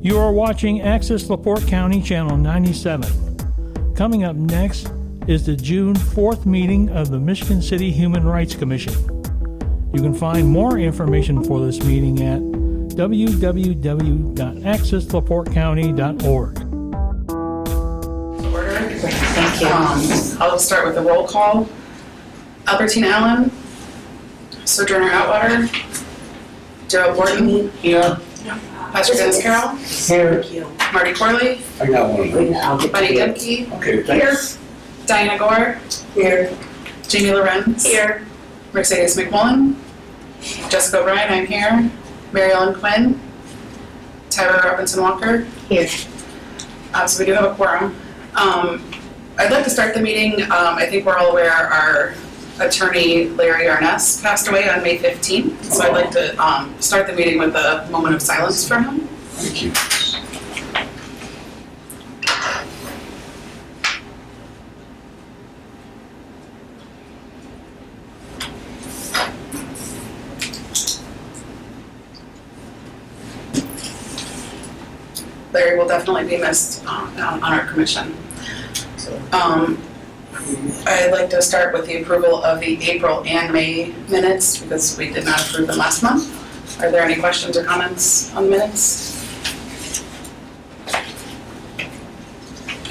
You are watching Access LaPorte County Channel 97. Coming up next is the June 4th meeting of the Michigan City Human Rights Commission. You can find more information for this meeting at www.accesslaportecounty.org. Thank you. I'll just start with the roll call. Albertine Allen, Sojourner Atwater, Gerald Borton, Here. Patrick Dennis Carroll, Here. Marty Corley, I got one. Bunny Dempkey, Okay, thanks. Diana Gore, Here. Jamie Lorenz, Here. Mercedes McMullen, Jessica O'Brien, I'm here, Mary Ellen Quinn, Tyler Robinson Walker. Here. So we do have a quorum. I'd like to start the meeting. I think we're all aware our attorney Larry Arness passed away on May 15th. So I'd like to start the meeting with a moment of silence for him. Thank you. Larry will definitely be missed on our commission. I'd like to start with the approval of the April and May minutes because we did not approve them last month. Are there any questions or comments on the minutes?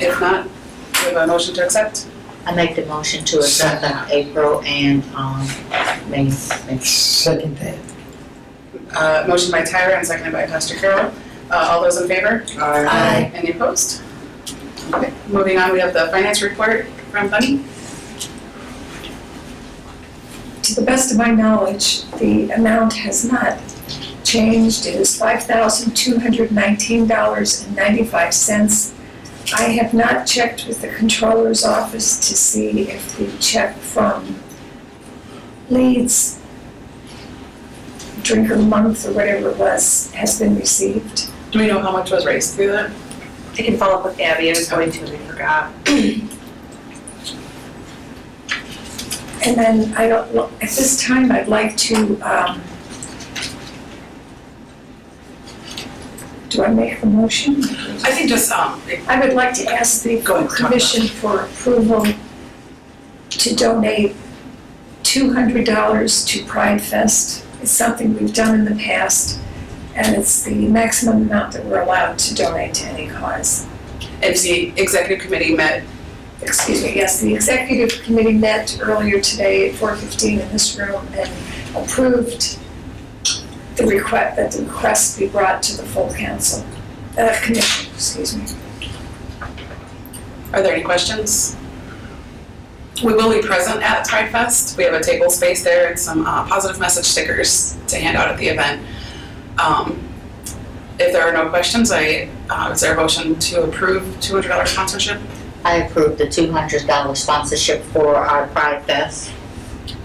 If not, do we have a motion to accept? I make the motion to accept the April and May. Second that. Motion by Tyra and seconded by Pastor Carroll. All those in favor? Aye. Any opposed? Okay, moving on, we have the finance report from Bunny. To the best of my knowledge, the amount has not changed. It is $5,219.95. I have not checked with the controller's office to see if the check from Leeds Drink of the Month or whatever it was has been received. Do we know how much was raised through that? I can follow up with Abby. I was going to, and I forgot. And then at this time, I'd like to, do I make a motion? I think just, I would like to ask the commission for approval to donate $200 to Pride Fest. It's something we've done in the past, and it's the maximum amount that we're allowed to donate to any cause. if the executive committee met, Excuse me, yes, the executive committee met earlier today at 4:15 in this room and approved the request, that the request be brought to the full council, commission, excuse me. are there any questions? We will be present at Pride Fest. We have a table space there and some positive message stickers to hand out at the event. If there are no questions, is there a motion to approve $200 sponsorship? I approve the $200 sponsorship for our Pride Fest.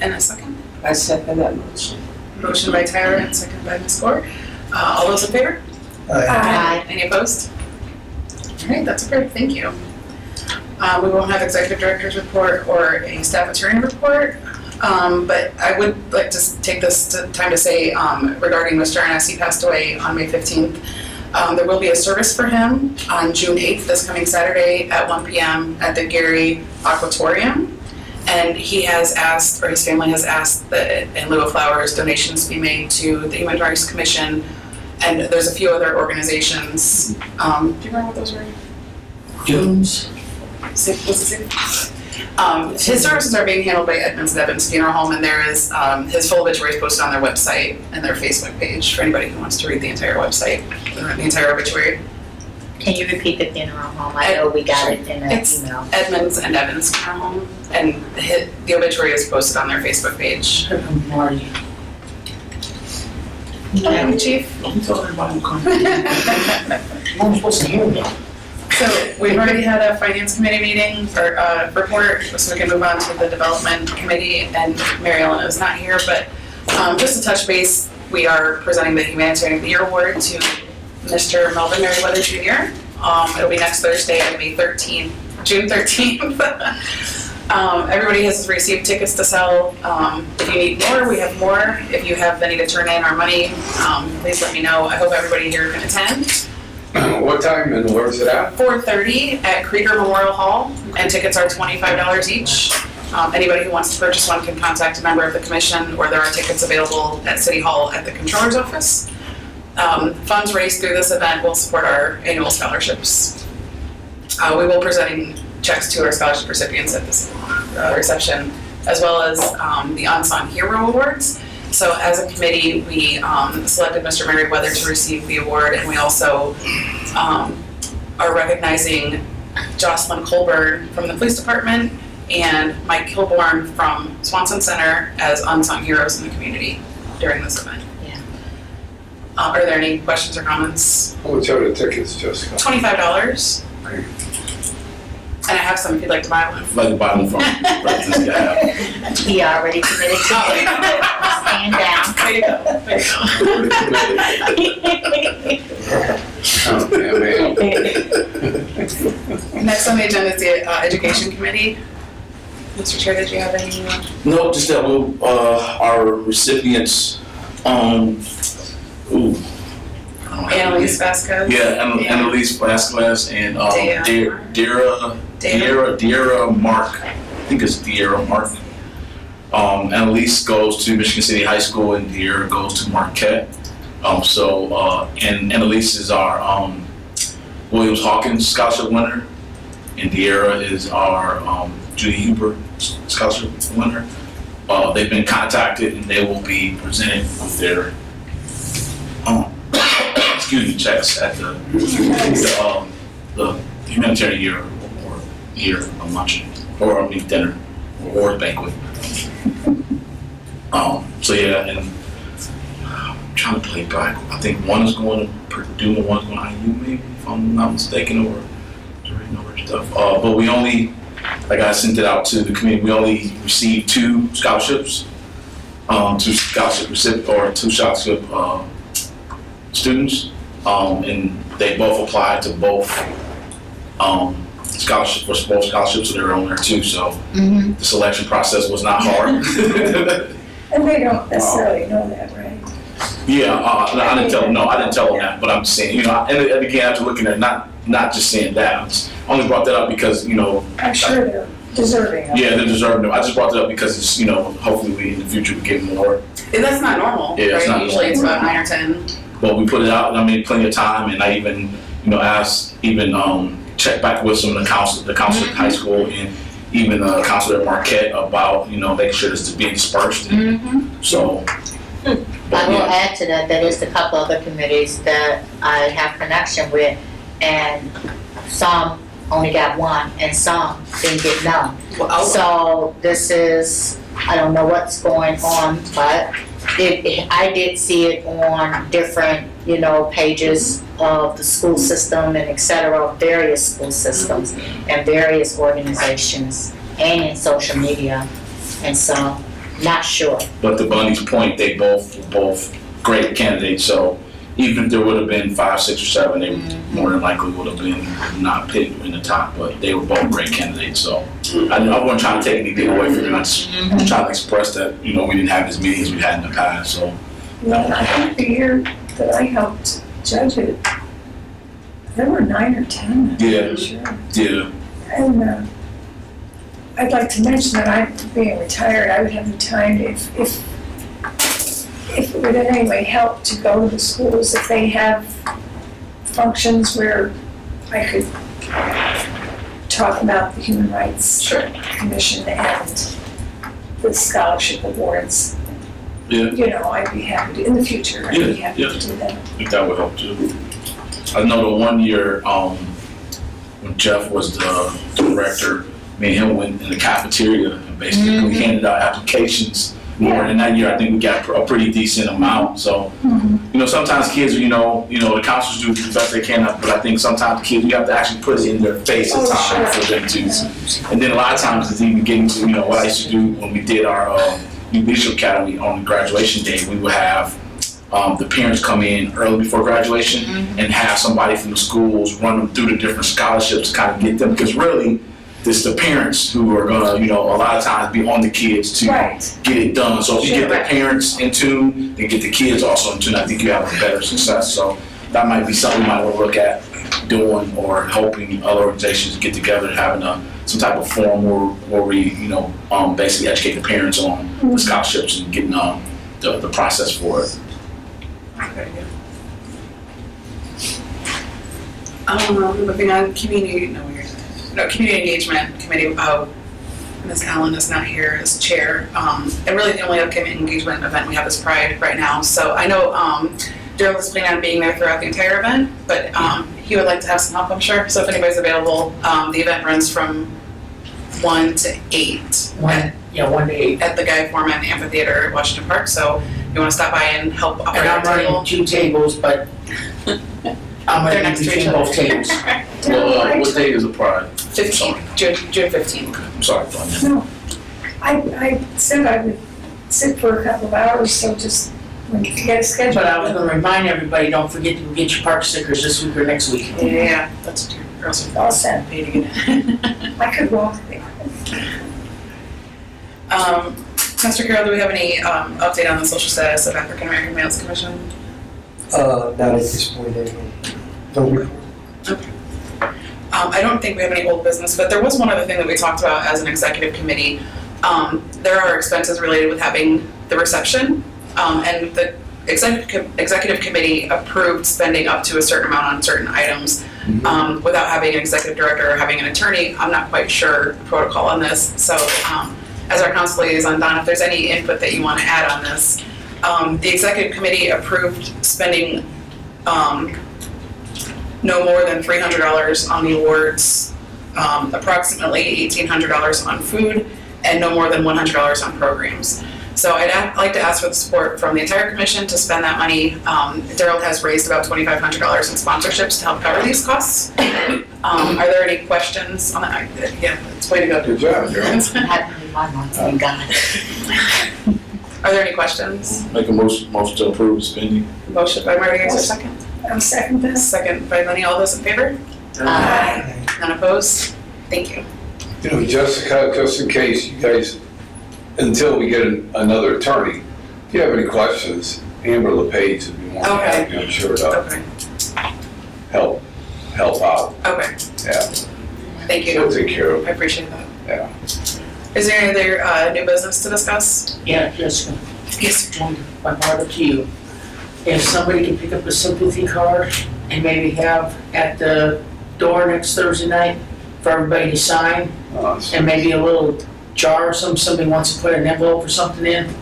And a second? I second that motion. Motion by Tyra and second by Ms. Gore. All those in favor? Aye. Any opposed? All right, that's approved, thank you. We won't have executive director's report or a staff attorney report, but I would like to take this time to say regarding Mr. Arness, he passed away on May 15th. There will be a service for him on June 8th, this coming Saturday at 1 p.m. at the Gary Aquatorium. And he has asked, or his family has asked, that in lieu of flowers, donations be made to the Human Rights Commission. And there's a few other organizations. Do you remember what those were? Jones. What's the city? His services are being handled by Edmonds and Evans Funeral Home, and there is his full obituary is posted on their website and their Facebook page for anybody who wants to read the entire website, the entire obituary. Can you repeat the funeral home? I know we got it in an It's email. Edmonds and Evans Funeral Home, and the obituary is posted on their Facebook page. Marty. Hi, Chief. I'm talking about him coming. I'm supposed to hear that. So we've already had a finance committee meeting or report, so we can move on to the development committee, and Mary Ellen is not here, but just to touch base, we are presenting the Humanitarian of the Year Award to Mr. Melvin Merriweather Jr. It'll be next Thursday on June 13th. Everybody has received tickets to sell. If you need more, we have more. If you have any to turn in our money, please let me know. I hope everybody here can attend. What time and where is it at? 4:30 at Krieger Memorial Hall, and tickets are $25 each. Anybody who wants to purchase one can contact a member of the commission, or there are tickets available at City Hall at the Controller's office. Funds raised through this event will support our annual scholarships. We will be presenting checks to our scholarship recipients at this reception, as well as the Unsung Hero Awards. So as a committee, we selected Mr. Merriweather to receive the award, and we also are recognizing Jocelyn Colburn from the police department and Mike Kilborn from Swanson Center as unsung heroes in the community during this event. Yeah. Are there any questions or comments? How much are the tickets, Jessica? $25. And I have some if you'd like to buy one. Like the bottom from this guy. He already committed to it. Stand down. There you go. There you go. Oh, man. Next on the agenda is the Education Committee. Mr. Chair, did you have any? No, just that we'll, our recipients, Annalise Vasquez? Yeah, Annalise Vasquez and Deira. Deira Mark. I think it's Deira Mark. Annalise goes to Michigan City High School and Deira goes to Marquette. And Annalise is our Williams Hawkins Scholarship winner, and Deira is our Judy Huber Scholarship winner. They've been contacted and they will be presented with their checks at the humanitarian year of luncheon, dinner, or banquet. So yeah, and I'm trying to play back. I think one is going to Purdue and one's going to IU, maybe, if I'm not mistaken, or stuff. But we only, like I sent it out to the committee, we only received 2 scholarships, 2 scholarship students, and they both applied to both scholarships, so they were on there too. So the selection process was not hard. And they don't necessarily know that, right? Yeah, I didn't tell them. No, I didn't tell them that. But I'm saying, and again, after looking at not just saying that, I only brought that up because I'm sure they're deserving of it. Yeah, they're deserving. I just brought that up because it's hopefully we in the future we get more. And that's not normal, Yeah, it's right? not Usually it's normal. about 9 or 10. But we put it out, and I made plenty of time, and I even asked, checked back with some of the counselor at high school, and even the counselor at Marquette about making sure this is being dispersed. So. I will add to that, there is a couple other committees that I have connection with, and some only got 1, and some didn't get none. Well, So this is, I don't know what's going on, but I did see it on different, pages of the school system and et cetera, various school systems and various organizations and in social media. And so, not sure. But to Bunny's point, they both great candidates. So even if there would have been 5, 6, or 7, they more than likely would have been not picked in the top. But they were both great candidates. So I wasn't trying to take anything away from them. I just was trying to express that we didn't have as many as we had in the past. So Well, I think the year that I helped judge it, there were 9 or 10, I'm Yeah. pretty sure. yeah, And I'd like to mention that I'm being retired, I would have the time if it would in any way help to go to the schools, if they have functions where I could talk about the Human Rights Commission and the scholarship awards. yeah. I'd be happy to, in the future, I'd be happy to do that. I think that would help too. I know the one year when Jeff was the director, me and him went in the cafeteria and basically handed out applications. Yeah. And that year, I think we got a pretty decent amount. So, sometimes kids, the counselors do the best they can, but I think sometimes the kids, we have to actually put it in their face at times for them to. And then a lot of times it's even getting to, what I used to do when we did our New Leadership Academy on graduation day, we would have the parents come in early before graduation and have somebody from the schools run them through the different scholarships to kind of get them, because really, it's the parents who are gonna, a lot of times be on the kids to get it done. So if you get the parents in tune, then get the kids also in tune, I think you have a better success. So that might be something we might want to look at doing, or helping other organizations get together and having some type of forum where we, basically educate the parents on the scholarships and getting the process for it. Moving on, community engagement committee. Ms. Allen is not here as chair. And really the only upcoming engagement event we have is Pride right now. So I know Daryl is planning on being there throughout the entire event, but he would like to have some help, I'm sure. So if anybody's available, the event runs from 1 to 8. 1 to 8. At the Guy Foreman Amphitheater at Washington Park. So you want to stop by and help operate And I'm our table? running 2 tables, but I'm They're gonna next be to each between other. both tables. Well, what date is the Pride? 15th, June 15th. I'm sorry, Tanya. No, I said I would sit for a couple of hours, so just when you get a schedule. But I was gonna remind everybody, don't forget to get your park stickers this week or next week. Yeah, that's true. Girls are All set. paid to get it. I could walk there. Mr. Carroll, do we have any update on the social status of African American Males Commission? Not at this point, anyway. No report. I don't think we have any old business, but there was one other thing that we talked about as an executive committee. There are expenses related with having the reception, and the executive committee approved spending up to a certain amount on certain items. Without having an executive director or having an attorney, I'm not quite sure the protocol on this. So as our council liaison, Don, if there's any input that you want to add on this. The executive committee approved spending no more than $300 on the awards, approximately $1,800 on food, and no more than $100 on programs. So I'd like to ask for the support from the entire commission to spend that money. Daryl has raised about $2,500 in sponsorships to help cover these costs. Are there any questions on that? Yeah, it's way to go. Good job, Daryl. Happened in my mind, thank God. Are there any questions? Make a motion to approve the spending. Motion by Marty, is there a second? I'll second this. Second by Lenny, all those in favor? Aye. None opposed? Thank you. Jessica, just in case you guys, until we get another attorney, if you have any questions, Amber LePage would be more than happy, I'm sure, to Okay, help out. okay, Yeah, thank she'll you. take care of I it. appreciate that. Yeah. Is there any other new business to discuss? Yeah, Jessica, Yes. I brought it to you. If somebody can pick up a sympathy card and maybe have at the door next Thursday night for everybody to sign, and maybe a little jar or somebody wants to put an envelope or something in.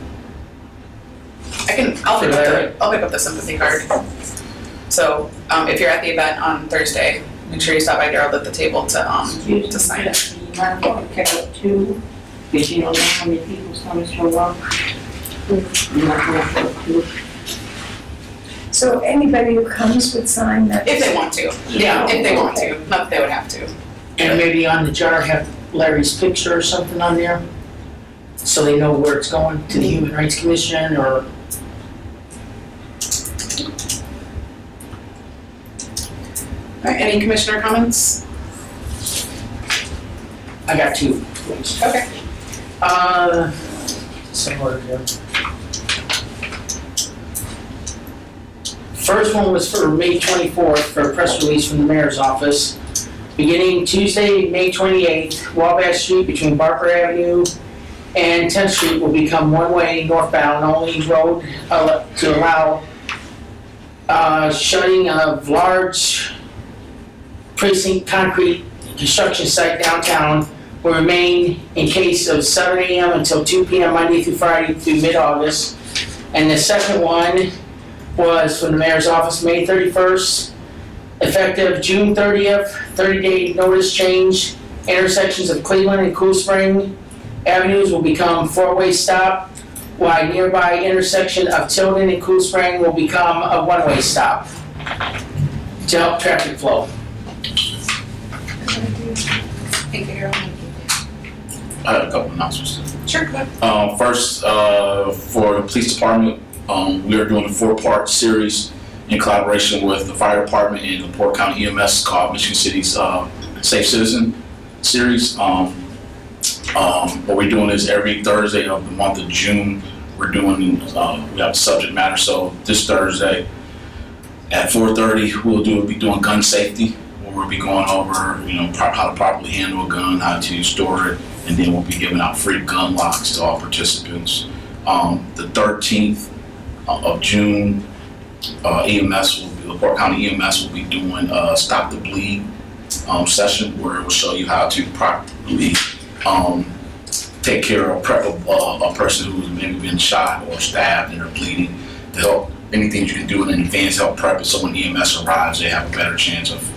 I'll pick up the sympathy card. So, if you're at the event on Thursday, make sure you stop by Daryl at the table to sign it. You might want to pick up 2, because you don't know how many people's coming to show up. You might want to pick up 2. So anybody who comes would sign that. If they want to, yeah, if they want to, not that they would have to. And maybe on the jar have Larry's picture or something on there, so they know where it's going, to the Human Rights Commission or. All right, any commissioner comments? I got 2, please. Okay. Same order here. First one was for May 24th, for a press release from the mayor's office. Beginning Tuesday, May 28th, Wabash Street between Barker Avenue and 10th Street will become one-way northbound only road to allow shutting of large precinct concrete construction site downtown will remain in case of 7 a.m. until 2 p.m. Monday through Friday through mid-August. And the second one was from the mayor's office, May 31st, effective June 30th, 30-day notice change. Intersections of Cleveland and Cool Spring Avenues will become 4-way stop, while nearby intersection of Tilden and Cool Spring will become a 1-way stop to help traffic flow. Thank you, Harold. I had a couple announcements. Sure, go ahead. First, for the police department, we are doing a 4-part series in collaboration with the fire department and the Port County EMS called Michigan City's Safe Citizen series. What we're doing is every Thursday of the month of June, we're doing, we have a subject matter. So this Thursday, At 4:30, we'll be doing gun safety, where we'll be going over, how to properly handle a gun, how to store it, and then we'll be giving out free gun locks to all participants. The 13th of June, LaPorte County EMS will be doing a Stop the Bleed session, where it will show you how to properly take care of a person who's maybe been shot or stabbed and are bleeding, to help anything you can do in advance, help prep it so when EMS arrives, they have a better chance of,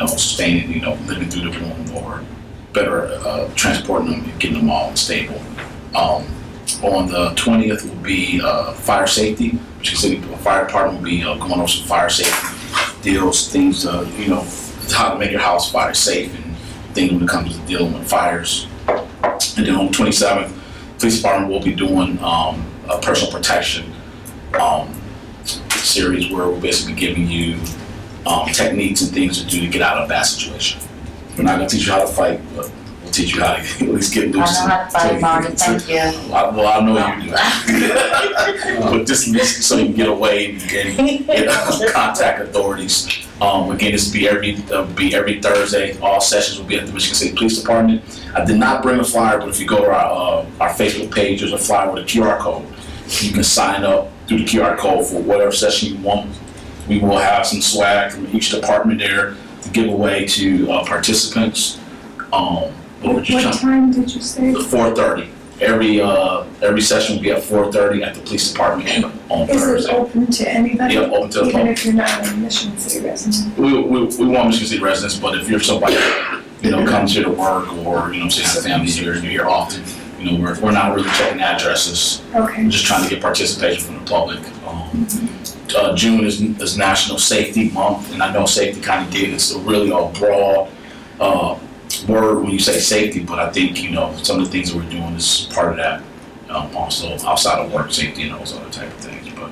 sustaining, living through the wound, or better transporting them and getting them all stable. On the 20th will be fire safety, which is the fire department will be going over some fire safety deals, things, how to make your house fire safe and things when it comes to dealing with fires. And then on the 27th, police department will be doing a personal protection series, where we're basically giving you techniques and things to do to get out of a bad situation. We're not gonna teach you how to fight, but we'll teach you how to at least get loose. I know how to fight, Marty, thank you. Well, I know you do. But just so you can get away and get contact authorities. Again, this will be every Thursday. All sessions will be at the Michigan City Police Department. I did not bring a flyer, but if you go to our Facebook page, there's a flyer with a QR code. You can sign up through the QR code for whatever session you want. We will have some swag from each department there to give away to participants. What time did you say? 4:30. Every session will be at 4:30 at the police department on Is Thursday. it open to anybody? Yeah, open to the Even public. if you're not a Michigan City resident? We want Michigan City residents, but if you're somebody comes here to work, or say have family here and you're here often, we're not really checking addresses. Okay. We're just trying to get participation from the public. June is National Safety Month, and I know safety kind of it's a really a broad word when you say safety, but I think some of the things that we're doing is part of that. Also outside of work safety and those other type of things. But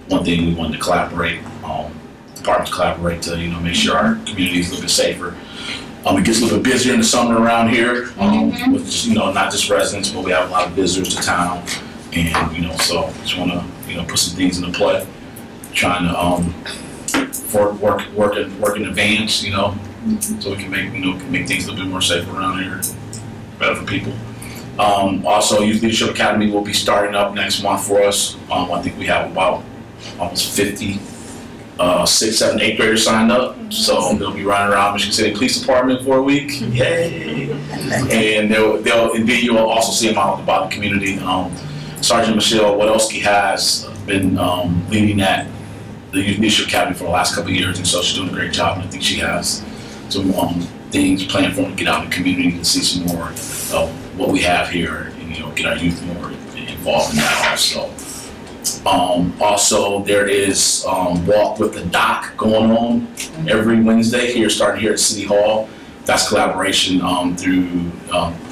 one thing we wanted to collaborate, departments collaborate to make sure our community is a little bit safer. It gets a little bit busier in the summer around here, with not just residents, but we have a lot of visitors to town, and so just want to put some things into play, trying to work in advance, so we can make things a little bit more safe around here, better for people. Also, Youth Leadership Academy will be starting up next month for us. I think we have about almost 50 6th, 7th, 8th graders signed up. So they'll be running around Michigan City Police Department for a week. Yay! And then you'll also see them out about the community. Sergeant Michelle Wadowski has been leading the Youth Leadership Academy for the last couple of years, and so she's doing a great job. And I think she has some things planned for them to get out in the community and see some more of what we have here, and get our youth more involved in that also. Also, there is Walk with the Doc going on every Wednesday here, starting here at City Hall. That's collaboration through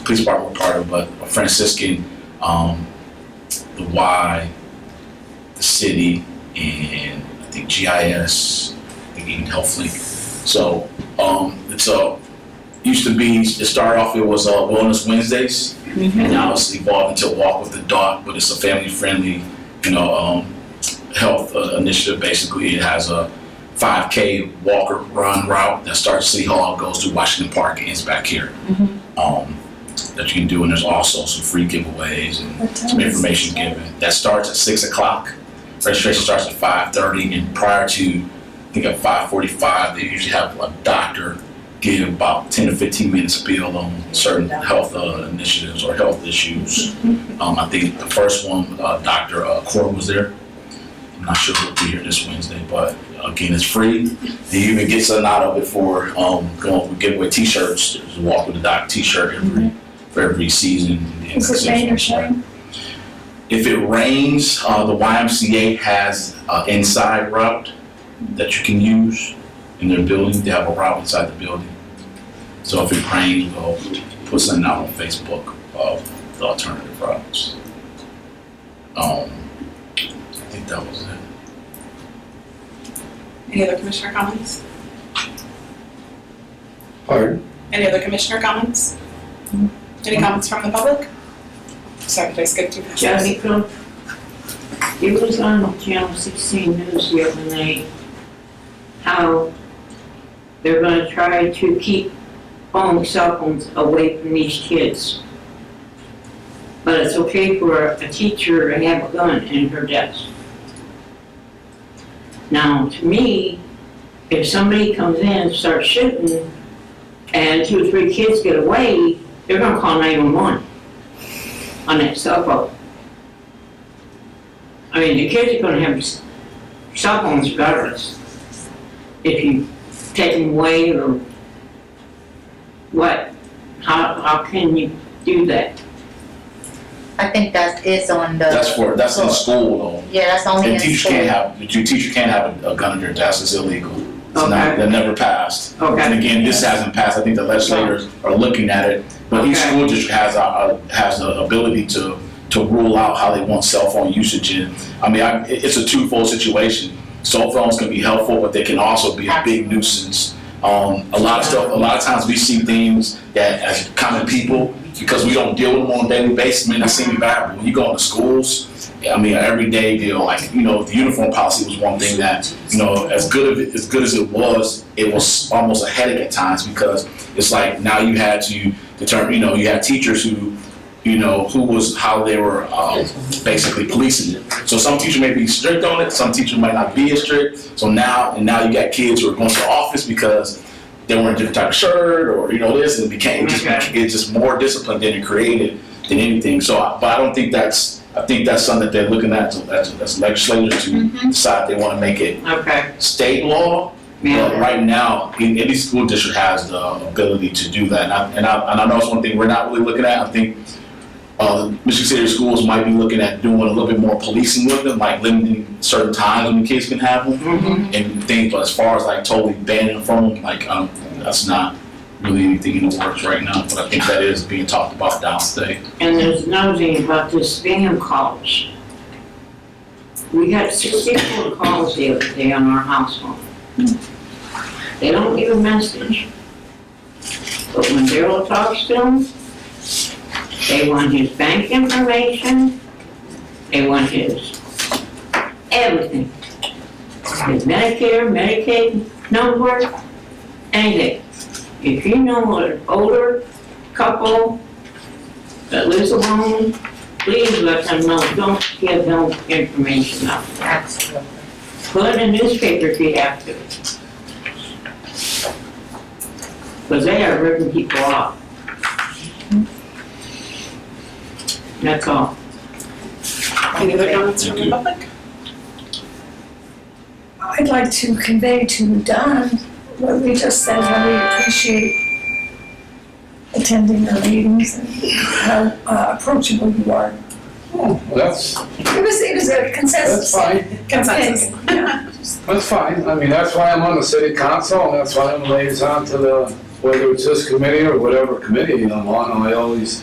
police department we're part of, but a Franciscan, the Y, the city, and I think GIS, I think even HealthLink. So it started off, it was Wellness Wednesdays, and now it's evolved into Walk with the Doc, but it's a family-friendly health initiative. Basically, it has a 5K walker run route that starts at City Hall, goes to Washington Park, and ends back here. That you can do, and there's also some free giveaways and some information given. That starts at 6 o'clock. Registration starts at 5:30, and prior to, I think at 5:45, they usually have a doctor give about 10 to 15 minutes spiel on certain health initiatives or health issues. I think the first one, Dr. Cord was there. I'm not sure he'll be here this Wednesday, but again, it's free. He even gets something out of it for we give away t-shirts. There's a Walk with the Doc t-shirt for every season. Is it rain or shine? If it rains, the YMCA has an inside route that you can use in their building. They have a route inside the building. So if it rains, we'll put something out on Facebook of the alternative routes. I think that was it. Any other commissioner comments? Pardon? Any other commissioner comments? Any comments from the public? Sorry, did I skip too fast? Jessica, it was on Channel 16 News the other night how they're gonna try to keep cell phones away from these kids. But it's okay for a teacher to have a gun in her desk. Now, to me, if somebody comes in and starts shooting and 2 or 3 kids get away, they're gonna call 911 on that cell phone. I mean, the kids are gonna have cell phones regardless. If you take them away or what, how can you do that? I think that is on the. That's in school though. Yeah, that's only The in teacher school. can't have a gun in their desk, it's illegal. It's not, Okay. that never passed. Okay. And again, this hasn't passed, I think the legislators are looking at it, but each Okay. school district has the ability to rule out how they want cell phone usage in. I mean, it's a twofold situation. Cell phones can be helpful, but they can also be a big nuisance. A lot of times we see things that as common people, because we don't deal with them on a daily basis, may not seem bad, but when you go into schools, I mean, an everyday deal, like, you know, the uniform policy was one thing that, you know, as good as it was almost a headache at times, because it's like now you had to determine, you know, you had teachers who, you know, how they were basically policing it. So some teachers may be strict on it, some teachers might not be as strict. So now you got kids who are going to the office because they wearing a different type of shirt or, you know, this, and it's just more disciplined than it created than anything. So, but I don't think I think that's something that they're looking at, that's legislators to decide they want to make it Okay. state law. But right now, any school district has the ability to do that. And I know it's one thing we're not really looking at. I think Michigan City schools might be looking at doing a little bit more policing with them, like limiting certain times when the kids can have them and things. But as far as like totally banning them from them, like that's not really anything in the works right now. But I think that is being talked about downstate. And there's another thing about the spam calls. We got 64 calls the other day on our house phone. They don't leave a message. But when Daryl talks to them, they want his bank information, they want his everything. His Medicare, Medicaid number, anything. If you know an older couple that lives alone, please let them know, don't give them information out. Absolutely. Put it in the newspaper if you have to. Because they are ripping people off. That's all. Any other comments from the public? I'd like to convey to Don what we just said, how we appreciate attending our meetings and how approachable you are. Oh, well, It was a consensus. that's fine. Consensus. Yeah. That's fine. I mean, that's why I'm on the city council, and that's why I'm liaison to whether it's this committee or whatever committee I'm on, I always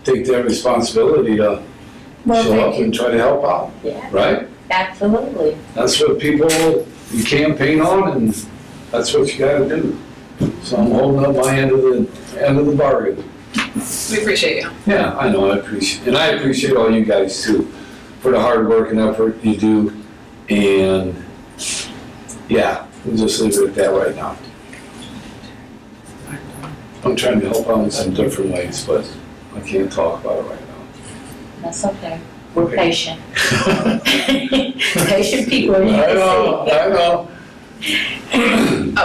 take their responsibility to Well, show up thank and you. try to help out, Yeah, right? absolutely. That's what people, you campaign on, and that's what you gotta do. So I'm holding up my end of the bargain. We appreciate you. Yeah, I know, I appreciate all you guys too, for the hard work and effort you do, and yeah, we'll just leave it at that right now. I'm trying to help out in some different ways, but I can't talk about it right now. That's okay. We're patient. Patient people. I know.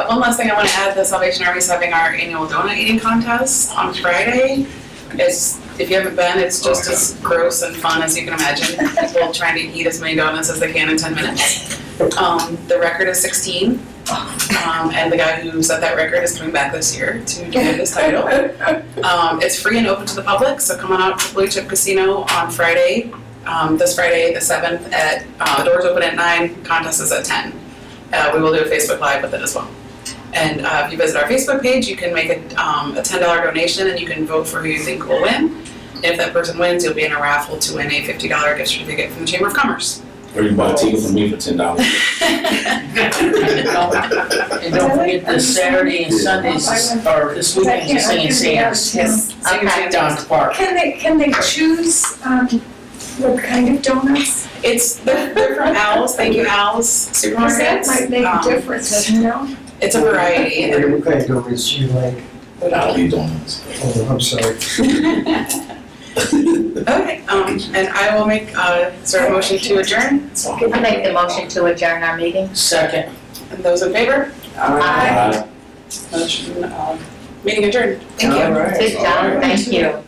One last thing I want to add, the Salvation Army is having our annual donut eating contest on Friday. If you haven't been, it's just as gross and fun as you can imagine. People trying to eat as many donuts as they can in 10 minutes. The record is 16. And the guy who set that record is coming back this year to get his title. It's free and open to the public, so come on out to Blue Chip Casino on Friday, this Friday, the 7th, at doors open at 9, contest is at 10. We will do a Facebook Live with it as well. And if you visit our Facebook page, you can make a $10 donation and you can vote for who you think will win. And if that person wins, you'll be in a raffle to win a $50 gift certificate from the Chamber of Commerce. Or you buy a ticket from me for $10. And don't forget this Saturday and Sundays, or this weekend, is Singing Sands Okay. down at the park. Can they choose what kind of donuts? They're from Al's, thank you Al's That Supermarkets. might make a difference, you know? It's a variety. and- What kind of donuts you like? Dolly Donuts. Oh, I'm sorry. Okay, and I will make, is there a motion to adjourn? I make the motion to adjourn our meeting. Second. And those in favor? Aye. Motion, meeting adjourned. Thank you. All right. Good job, thank you.